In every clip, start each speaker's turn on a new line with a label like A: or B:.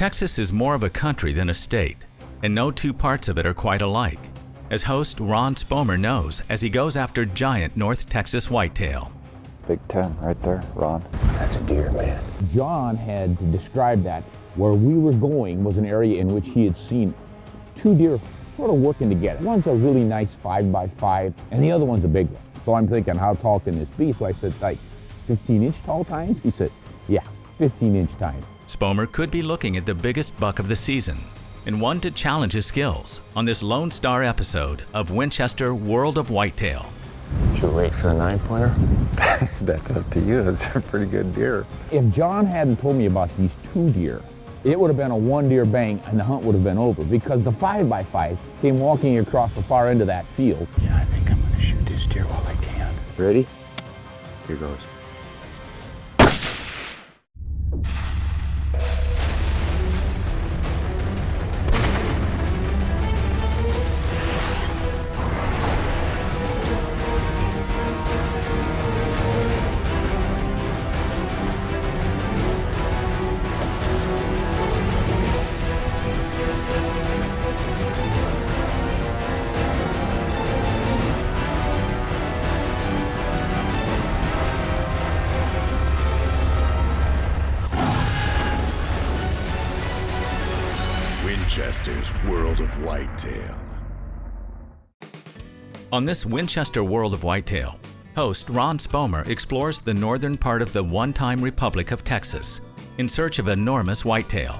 A: Texas is more of a country than a state, and no two parts of it are quite alike, as host Ron Spomer knows as he goes after giant North Texas whitetail.
B: Big 10 right there, Ron.
C: That's a deer, man.
D: John had described that where we were going was an area in which he had seen two deer sort of working together. One's a really nice 5x5, and the other one's a big one. So I'm thinking, how tall can this be? So I said, like 15-inch tall tines? He said, yeah, 15-inch tines.
A: Spomer could be looking at the biggest buck of the season, and one to challenge his skills on this Lone Star episode of Winchester World of Whitetail.
C: Should we wait for the 9-pointer?
B: That's up to you. It's a pretty good deer.
D: If John hadn't told me about these two deer, it would have been a one deer bang and the hunt would have been over, because the 5x5 came walking across the far end of that field.
C: Yeah, I think I'm gonna shoot this deer while I can.
B: Ready? Here goes.
E: Winchester's World of Whitetail.
A: On this Winchester World of Whitetail, host Ron Spomer explores the northern part of the one-time Republic of Texas in search of enormous whitetail.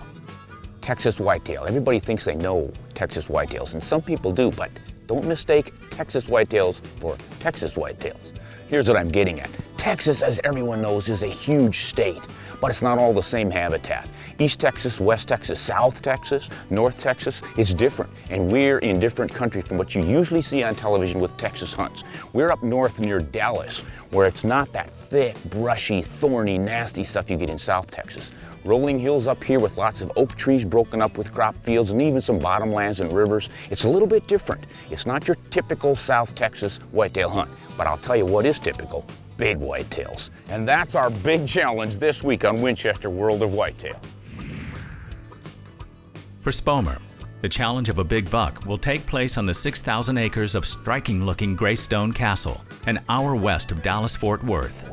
C: Texas whitetail. Everybody thinks they know Texas whitetails, and some people do, but don't mistake Texas whitetails for Texas whitetails. Here's what I'm getting at. Texas, as everyone knows, is a huge state, but it's not all the same habitat. East Texas, West Texas, South Texas, North Texas is different, and we're in different country from what you usually see on television with Texas hunts. We're up north near Dallas, where it's not that thick, brushy, thorny, nasty stuff you get in South Texas. Rolling hills up here with lots of oak trees broken up with crop fields and even some bottomlands and rivers. It's a little bit different. It's not your typical South Texas whitetail hunt, but I'll tell you what is typical: big whitetails. And that's our big challenge this week on Winchester World of Whitetail.
A: For Spomer, the challenge of a big buck will take place on the 6,000 acres of striking-looking Greystone Castle, an hour west of Dallas-Fort Worth.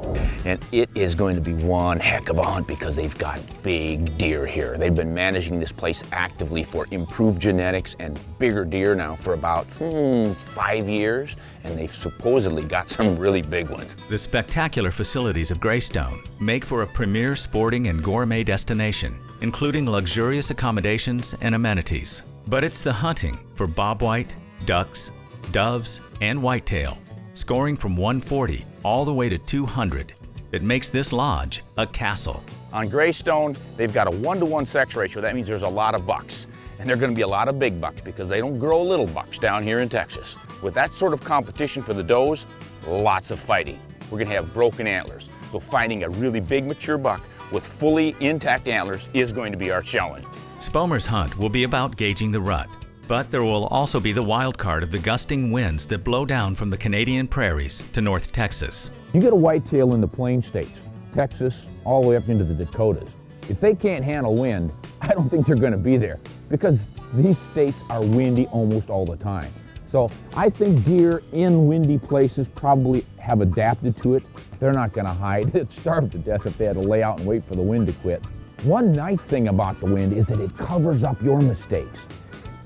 C: And it is going to be one heck of a hunt because they've got big deer here. They've been managing this place actively for improved genetics and bigger deer now for about 5 years, and they've supposedly got some really big ones.
A: The spectacular facilities of Greystone make for a premier sporting and gourmet destination, including luxurious accommodations and amenities. But it's the hunting for bobwhite, ducks, doves, and whitetail, scoring from 140 all the way to 200, that makes this lodge a castle.
C: On Greystone, they've got a 1-to-1 sex ratio. That means there's a lot of bucks. And they're going to be a lot of big bucks because they don't grow little bucks down here in Texas. With that sort of competition for the does, lots of fighting. We're going to have broken antlers. So finding a really big mature buck with fully intact antlers is going to be our challenge.
A: Spomer's hunt will be about gauging the rut, but there will also be the wild card of the gusting winds that blow down from the Canadian prairies to North Texas.
D: You get a whitetail in the plain states, Texas, all the way up into the Dakotas. If they can't handle wind, I don't think they're going to be there, because these states are windy almost all the time. So I think deer in windy places probably have adapted to it. They're not going to hide. They'd starve to death if they had to lay out and wait for the wind to quit. One nice thing about the wind is that it covers up your mistakes.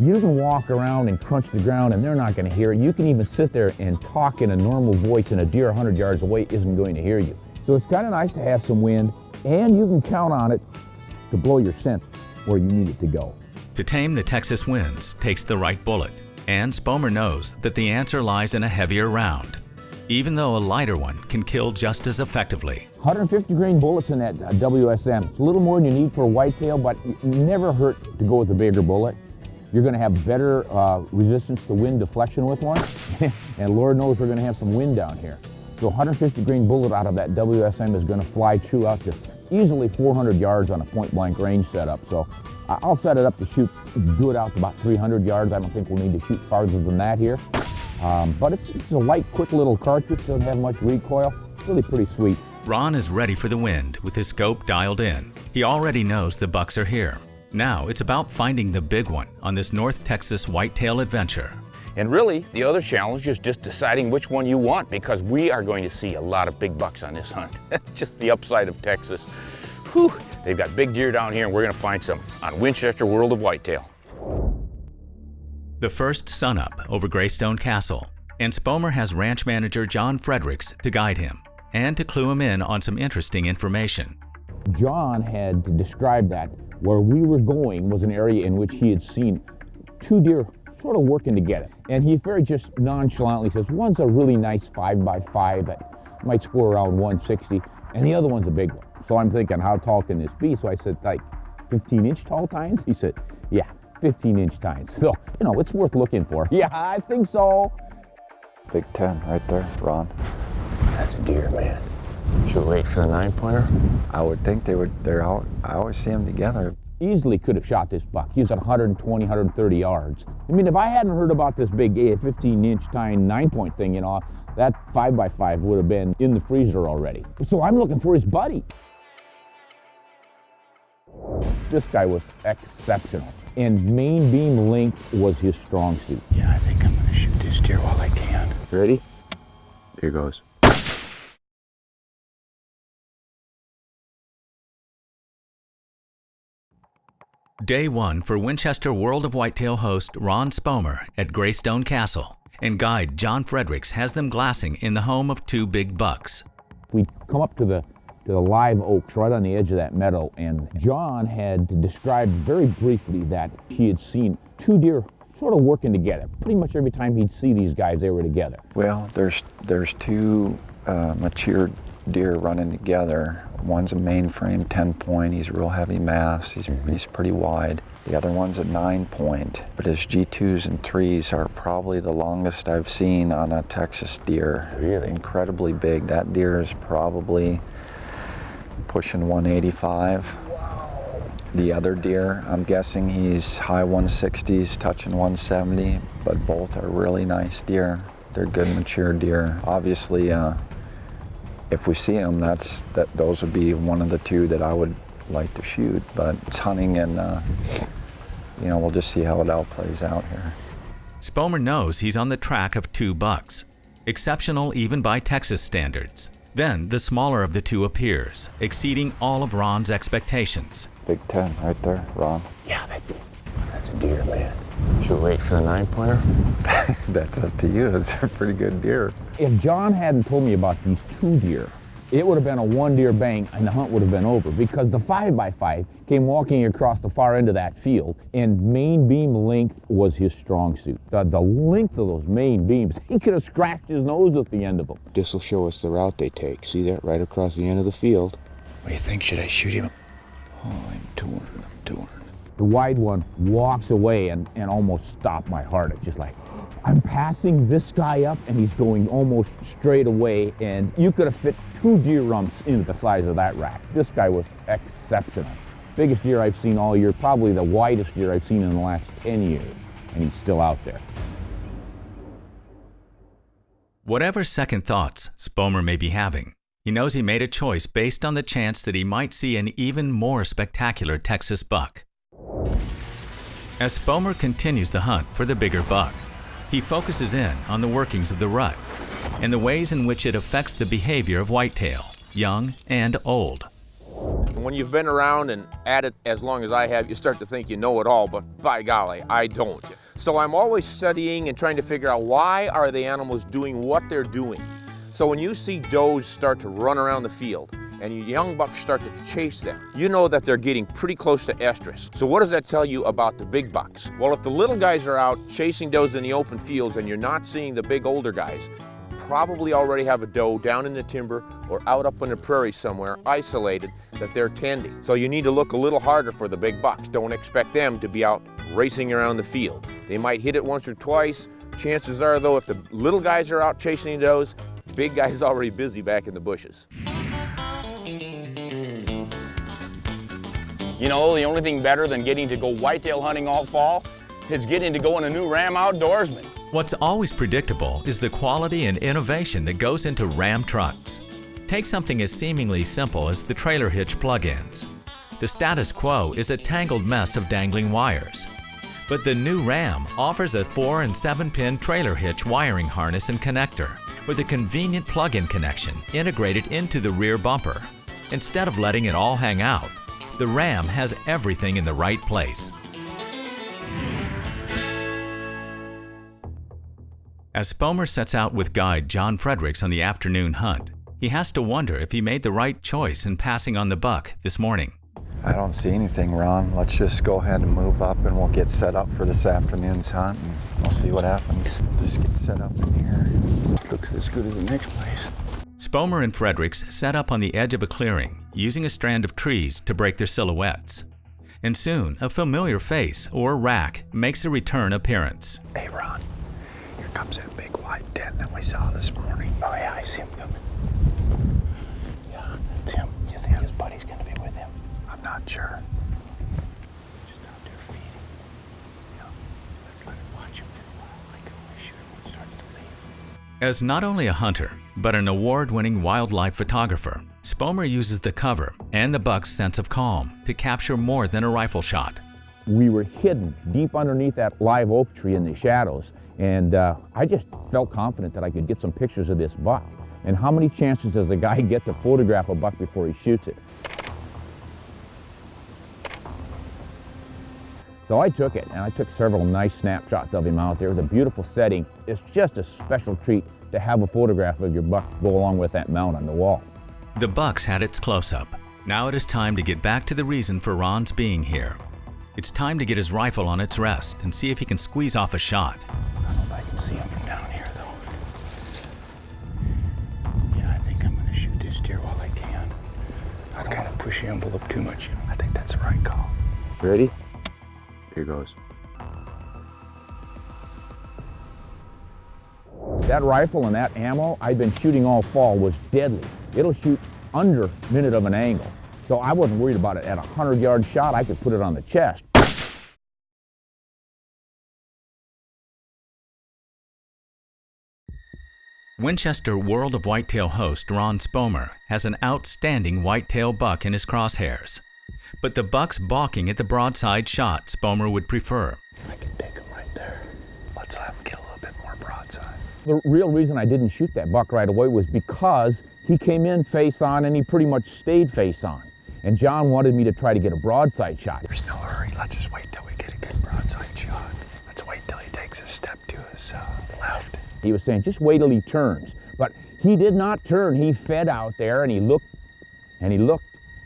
D: You can walk around and crunch the ground and they're not going to hear it. You can even sit there and talk in a normal voice and a deer 100 yards away isn't going to hear you. So it's kind of nice to have some wind, and you can count on it to blow your scent where you need it to go.
A: To tame the Texas winds takes the right bullet, and Spomer knows that the answer lies in a heavier round, even though a lighter one can kill just as effectively.
D: 150 grain bullets in that WSM. It's a little more than you need for a whitetail, but it never hurt to go with a bigger bullet. You're going to have better resistance to wind deflection with one, and Lord knows we're going to have some wind down here. So 150 grain bullet out of that WSM is going to fly true out to easily 400 yards on a point-blank range setup. So I'll set it up to shoot good out to about 300 yards. I don't think we'll need to shoot farther than that here. But it's a light, quick little cartridge, doesn't have much recoil. It's really pretty sweet.
A: Ron is ready for the wind with his scope dialed in. He already knows the bucks are here. Now it's about finding the big one on this North Texas whitetail adventure.
C: And really, the other challenge is just deciding which one you want, because we are going to see a lot of big bucks on this hunt. Just the upside of Texas. Whew, they've got big deer down here, and we're gonna find some on Winchester World of Whitetail.
A: The first sunup over Greystone Castle, and Spomer has ranch manager John Fredericks to guide him and to clue him in on some interesting information.
D: John had described that where we were going was an area in which he had seen two deer sort of working together. And he very just nonchalantly says, one's a really nice 5x5 that might score around 160, and the other one's a big one. So I'm thinking, how tall can this be? So I said, like 15-inch tall tines? He said, yeah, 15-inch tines. So, you know, it's worth looking for. Yeah, I think so.
B: Big 10 right there, Ron.
C: That's a deer, man. Should we wait for the 9-pointer?
B: I would think they're out. I always see them together.
D: Easily could have shot this buck. He was at 120, 130 yards. I mean, if I hadn't heard about this big 15-inch tine 9-point thing, you know, that 5x5 would have been in the freezer already. So I'm looking for his buddy. This guy was exceptional, and main beam length was his strong suit.
C: Yeah, I think I'm gonna shoot this deer while I can.
B: Ready? Here goes.
A: Day one for Winchester World of Whitetail host Ron Spomer at Greystone Castle, and guide John Fredericks has them glassing in the home of two big bucks.
D: We come up to the live oaks right on the edge of that meadow, and John had described very briefly that he had seen two deer sort of working together. Pretty much every time he'd see these guys, they were together.
B: Well, there's two mature deer running together. One's a mainframe 10-point. He's real heavy mass. He's pretty wide. The other one's a 9-point. But his G2s and 3s are probably the longest I've seen on a Texas deer.
C: Really?
B: Incredibly big. That deer is probably pushing 185.
C: Wow.
B: The other deer, I'm guessing he's high 160s, touching 170, but both are really nice deer. They're good mature deer. Obviously, if we see them, those would be one of the two that I would like to shoot. But it's hunting, and you know, we'll just see how it all plays out here.
A: Spomer knows he's on the track of two bucks, exceptional even by Texas standards. Then the smaller of the two appears, exceeding all of Ron's expectations.
B: Big 10 right there, Ron.
C: Yeah, that's a deer, man. Should we wait for the 9-pointer?
B: That's up to you. It's a pretty good deer.
D: If John hadn't told me about these two deer, it would have been a one deer bang and the hunt would have been over, because the 5x5 came walking across the far end of that field, and main beam length was his strong suit. The length of those main beams, he could have scratched his nose at the end of them.
C: This will show us the route they take. See that right across the end of the field? What do you think? Should I shoot him? Oh, I'm torn.
D: The wide one walks away and almost stopped my heart. It's just like, I'm passing this guy up and he's going almost straight away, and you could have fit two deer rumps into the size of that rack. This guy was exceptional. Biggest deer I've seen all year, probably the widest deer I've seen in the last 10 years, and he's still out there.
A: Whatever second thoughts Spomer may be having, he knows he made a choice based on the chance that he might see an even more spectacular Texas buck. As Spomer continues the hunt for the bigger buck, he focuses in on the workings of the rut and the ways in which it affects the behavior of whitetail, young and old.
F: When you've been around and at it as long as I have, you start to think you know it all, but by golly, I don't. So I'm always studying and trying to figure out, why are the animals doing what they're doing? So when you see does start to run around the field and your young bucks start to chase them, you know that they're getting pretty close to estrus. So what does that tell you about the big bucks? Well, if the little guys are out chasing does in the open fields and you're not seeing the big older guys, probably already have a doe down in the timber or out up on the prairie somewhere, isolated, that they're tending. So you need to look a little harder for the big bucks. Don't expect them to be out racing around the field. They might hit it once or twice. Chances are, though, if the little guys are out chasing the does, big guy's already busy back in the bushes.
C: You know, the only thing better than getting to go whitetail hunting all fall is getting to go in a new Ram Outdoorsman.
A: What's always predictable is the quality and innovation that goes into Ram trucks. Take something as seemingly simple as the trailer hitch plug-ins. The status quo is a tangled mess of dangling wires. But the new Ram offers a 4 and 7-pin trailer hitch wiring harness and connector with a convenient plug-in connection integrated into the rear bumper. Instead of letting it all hang out, the Ram has everything in the right place. As Spomer sets out with guide John Fredericks on the afternoon hunt, he has to wonder if he made the right choice in passing on the buck this morning.
B: I don't see anything, Ron. Let's just go ahead and move up and we'll get set up for this afternoon's hunt and we'll see what happens. Just get set up in here.
C: This looks as good as the next place.
A: Spomer and Fredericks set up on the edge of a clearing, using a strand of trees to break their silhouettes. And soon, a familiar face, or rack, makes a return appearance.
B: Hey, Ron. Here comes that big white den that we saw this morning.
C: Oh yeah, I see him coming. Yeah, it's him. Do you think his buddy's gonna be with him?
B: I'm not sure.
C: Just out there feeding. Yeah, let's let him watch him for a while. I can only shoot him when he starts to leave.
A: As not only a hunter, but an award-winning wildlife photographer, Spomer uses the cover and the buck's sense of calm to capture more than a rifle shot.
D: We were hidden deep underneath that live oak tree in the shadows, and I just felt confident that I could get some pictures of this buck. And how many chances does a guy get to photograph a buck before he shoots it? So I took it, and I took several nice snapshots of him out there. It was a beautiful setting. It's just a special treat to have a photograph of your buck go along with that mount on the wall.
A: The buck's had its close-up. Now it is time to get back to the reason for Ron's being here. It's time to get his rifle on its rest and see if he can squeeze off a shot.
C: I don't know if I can see him from down here, though. Yeah, I think I'm going to shoot this deer while I can. I don't want to push the envelope too much.
B: I think that's the right call.
D: Ready?
C: Here goes.
D: That rifle and that ammo I've been shooting all fall was deadly. It'll shoot under a minute of an angle. So I wasn't worried about it. At a 100-yard shot, I could put it on the chest.
A: Winchester World of Whitetail host Ron Spomer has an outstanding whitetail buck in his crosshairs. But the buck's balking at the broadside shot Spomer would prefer.
C: I can take him right there.
B: Let's let him get a little bit more broadside.
D: The real reason I didn't shoot that buck right away was because he came in face on and he pretty much stayed face on. And John wanted me to try to get a broadside shot.
B: There's no hurry. Let's just wait till we get a good broadside shot. Let's wait till he takes a step to his left.
D: He was saying, just wait till he turns. But he did not turn. He fed out there and he looked and he looked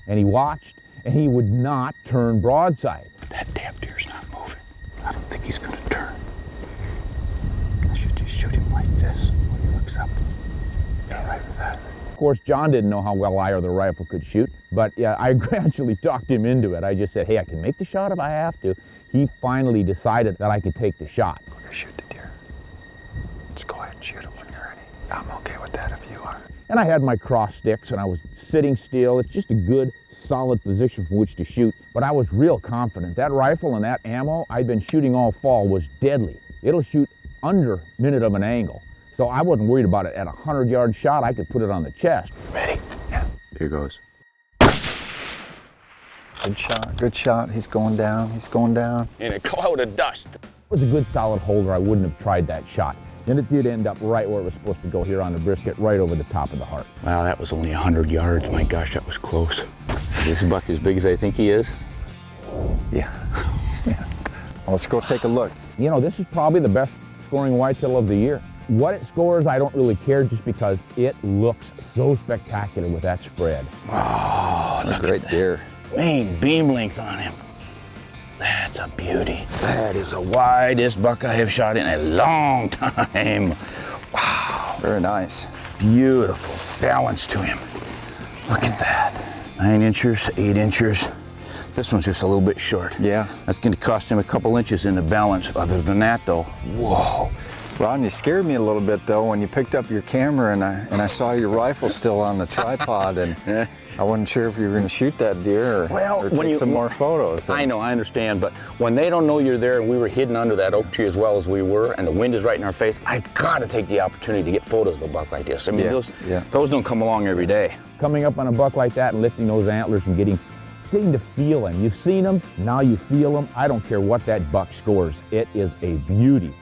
D: and he watched and he would not turn broadside.
C: That damn deer's not moving. I don't think he's going to turn. I should just shoot him like this when he looks up. You all right with that?
D: Of course, John didn't know how well I or the rifle could shoot, but yeah, I gradually talked him into it. I just said, hey, I can make the shot if I have to. He finally decided that I could take the shot.
B: We're gonna shoot the deer. Let's go ahead and shoot him when you're ready. I'm okay with that if you are.
D: And I had my cross sticks and I was sitting still. It's just a good, solid position from which to shoot, but I was real confident. That rifle and that ammo I'd been shooting all fall was deadly. It'll shoot under a minute of an angle. So I wasn't worried about it. At a 100-yard shot, I could put it on the chest.
C: Ready?
B: Yeah.
C: Here goes.
B: Good shot. Good shot. He's going down. He's going down.
C: In a cloud of dust.
D: It was a good solid holder. I wouldn't have tried that shot. And it did end up right where it was supposed to go here on the brisket, right over the top of the heart.
C: Wow, that was only 100 yards. My gosh, that was close. Is this buck as big as I think he is?
B: Yeah. Yeah. Well, let's go take a look.
D: You know, this is probably the best scoring whitetail of the year. What it scores, I don't really care, just because it looks so spectacular with that spread.
C: Oh,
B: What a great deer.
C: Main beam length on him. That's a beauty. That is the widest buck I have shot in a long time. Wow.
B: Very nice.
C: Beautiful balance to him. Look at that. 9 inches, 8 inches. This one's just a little bit short.
B: Yeah.
C: That's going to cost him a couple inches in the balance. Other than that, though, whoa.
B: Ron, you scared me a little bit though when you picked up your camera and I saw your rifle still on the tripod and I wasn't sure if you were going to shoot that deer or take some more photos.
C: I know, I understand, but when they don't know you're there and we were hidden under that oak tree as well as we were and the wind is right in our face, I've got to take the opportunity to get photos of a buck like this. I mean, those don't come along every day.
D: Coming up on a buck like that and lifting those antlers and getting getting to feel him. You've seen him, now you feel him. I don't care what that buck scores. It is a beauty.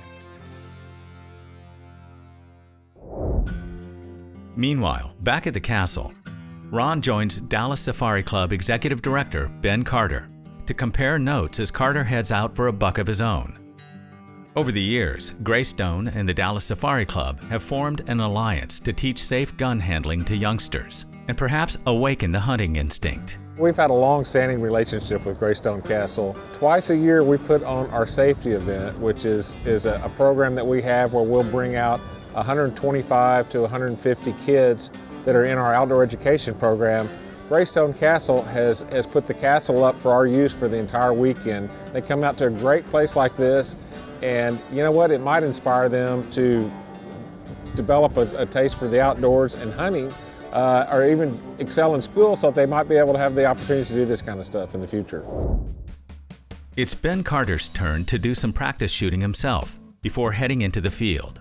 A: Meanwhile, back at the castle, Ron joins Dallas Safari Club Executive Director Ben Carter to compare notes as Carter heads out for a buck of his own. Over the years, Greystone and the Dallas Safari Club have formed an alliance to teach safe gun handling to youngsters and perhaps awaken the hunting instinct.
G: We've had a long-standing relationship with Greystone Castle. Twice a year we put on our safety event, which is a program that we have where we'll bring out 125 to 150 kids that are in our outdoor education program. Greystone Castle has put the castle up for our use for the entire weekend. They come out to a great place like this, and you know what, it might inspire them to develop a taste for the outdoors and hunting, or even excel in school, so that they might be able to have the opportunity to do this kind of stuff in the future.
A: It's Ben Carter's turn to do some practice shooting himself before heading into the field.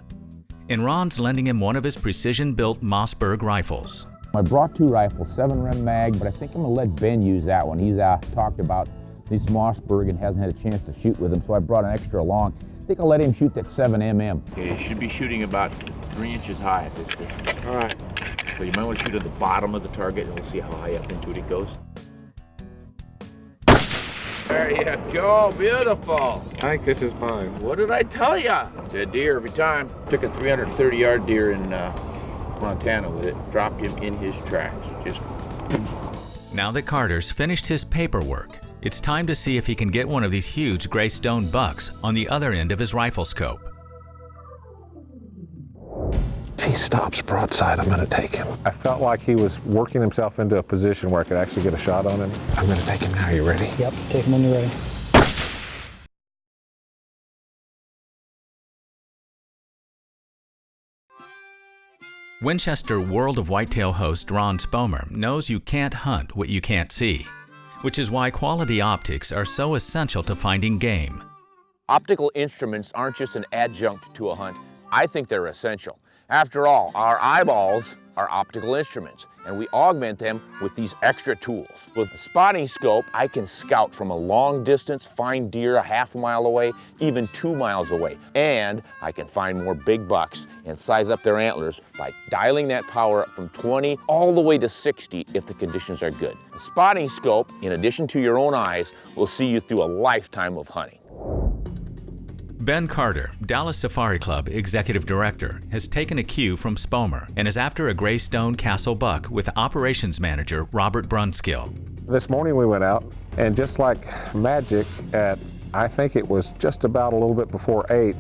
A: And Ron's lending him one of his precision-built Mossberg rifles.
D: I brought 2 rifles, 7-rim mag, but I think I'm gonna let Ben use that one. He's talked about these Mossberg and hasn't had a chance to shoot with them, so I brought an extra along. I think I'll let him shoot that 7mm.
H: Okay, you should be shooting about 3 inches high at this distance.
G: All right.
H: So you might want to shoot at the bottom of the target, and we'll see how high up into it goes. There you go, beautiful.
G: I think this is fine.
H: What did I tell ya? Dead deer every time. Took a 330-yard deer in Montana with it, dropped him in his tracks. Just.
A: Now that Carter's finished his paperwork, it's time to see if he can get one of these huge Greystone bucks on the other end of his rifle scope.
B: If he stops broadside, I'm gonna take him.
G: I felt like he was working himself into a position where I could actually get a shot on him.
B: I'm gonna take him now. You ready?
I: Yep, take him when you're ready.
A: Winchester World of Whitetail host Ron Spomer knows you can't hunt what you can't see, which is why quality optics are so essential to finding game.
C: Optical instruments aren't just an adjunct to a hunt. I think they're essential. After all, our eyeballs are optical instruments, and we augment them with these extra tools. With a spotting scope, I can scout from a long distance, find deer a half mile away, even 2 miles away. And I can find more big bucks and size up their antlers by dialing that power up from 20 all the way to 60 if the conditions are good. A spotting scope, in addition to your own eyes, will see you through a lifetime of hunting.
A: Ben Carter, Dallas Safari Club Executive Director, has taken a cue from Spomer and is after a Greystone Castle buck with Operations Manager Robert Brunskill.
G: This morning we went out, and just like magic, I think it was just about a little bit before 8,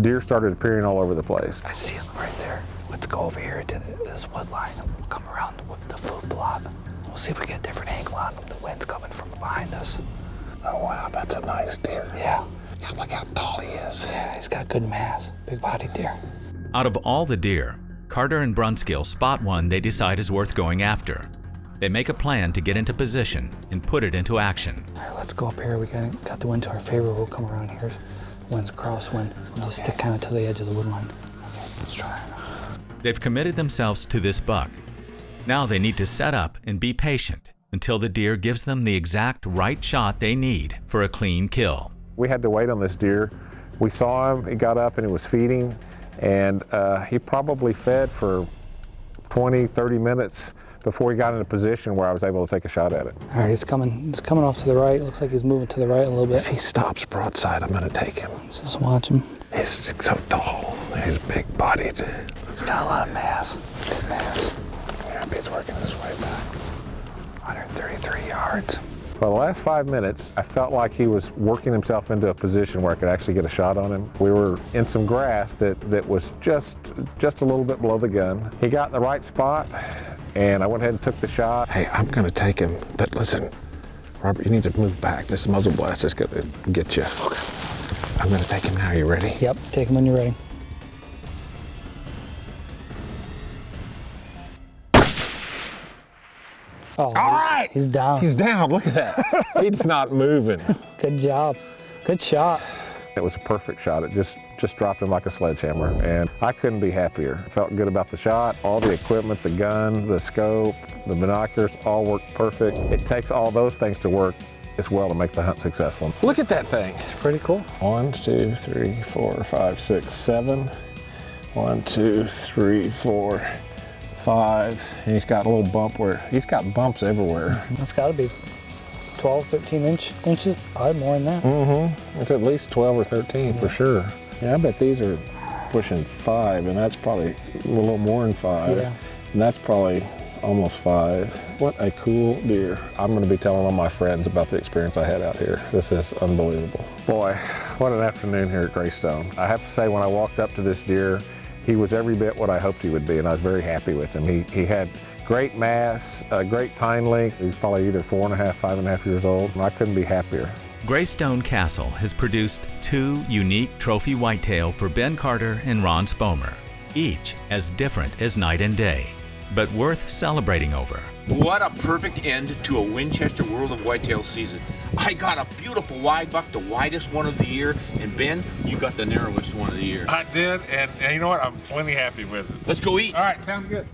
G: deer started appearing all over the place.
I: I see him right there. Let's go over here to this wood line, and we'll come around the food plot. We'll see if we get a different angle on him. The wind's coming from behind us.
B: Oh wow, that's a nice deer.
I: Yeah.
B: God, look how tall he is.
I: Yeah, he's got good mass. Big-bodied deer.
A: Out of all the deer, Carter and Brunskill spot one they decide is worth going after. They make a plan to get into position and put it into action.
I: All right, let's go up here. We got the wind to our favor. We'll come around here. Wind's crosswind. We'll just stick kind of to the edge of the wood line. Okay, let's try it.
A: They've committed themselves to this buck. Now they need to set up and be patient until the deer gives them the exact right shot they need for a clean kill.
G: We had to wait on this deer. We saw him, he got up and he was feeding, and he probably fed for 20, 30 minutes before he got in a position where I was able to take a shot at it.
I: All right, it's coming off to the right. Looks like he's moving to the right a little bit.
B: If he stops broadside, I'm gonna take him.
I: Let's just watch him.
B: He's so tall. He's big-bodied.
I: He's got a lot of mass, good mass.
B: Yeah, he's working his way back.
I: 133 yards.
G: Well, the last 5 minutes, I felt like he was working himself into a position where I could actually get a shot on him. We were in some grass that was just a little bit below the gun. He got in the right spot, and I went ahead and took the shot.
B: Hey, I'm gonna take him, but listen, Robert, you need to move back. This muzzle blast is gonna get you. Okay. I'm gonna take him now. You ready?
I: Yep, take him when you're ready. Oh, all right. He's down.
G: He's down, look at that. He's not moving.
I: Good job. Good shot.
G: It was a perfect shot. It just dropped him like a sledgehammer, and I couldn't be happier. I felt good about the shot. All the equipment, the gun, the scope, the binoculars, all worked perfect. It takes all those things to work as well to make the hunt successful. Look at that thing.
I: It's pretty cool.
G: 1, 2, 3, 4, 5, 6, 7. 1, 2, 3, 4, 5. And he's got a little bump where, he's got bumps everywhere.
I: That's gotta be 12, 13 inches, probably more than that.
G: Mm-hmm. It's at least 12 or 13 for sure. Yeah, I bet these are pushing 5, and that's probably a little more than 5.
I: Yeah.
G: And that's probably almost 5. What a cool deer. I'm gonna be telling all my friends about the experience I had out here. This is unbelievable. Boy, what an afternoon here at Greystone. I have to say, when I walked up to this deer, he was every bit what I hoped he would be, and I was very happy with him. He had great mass, great tine length. He's probably either 4.5, 5.5 years old, and I couldn't be happier.
A: Greystone Castle has produced 2 unique trophy whitetail for Ben Carter and Ron Spomer, each as different as night and day, but worth celebrating over.
F: What a perfect end to a Winchester World of Whitetail season. I got a beautiful wide buck, the widest one of the year, and Ben, you got the narrowest one of the year.
G: I did, and you know what? I'm plenty happy with it.
F: Let's go eat.
G: All right, sounds good.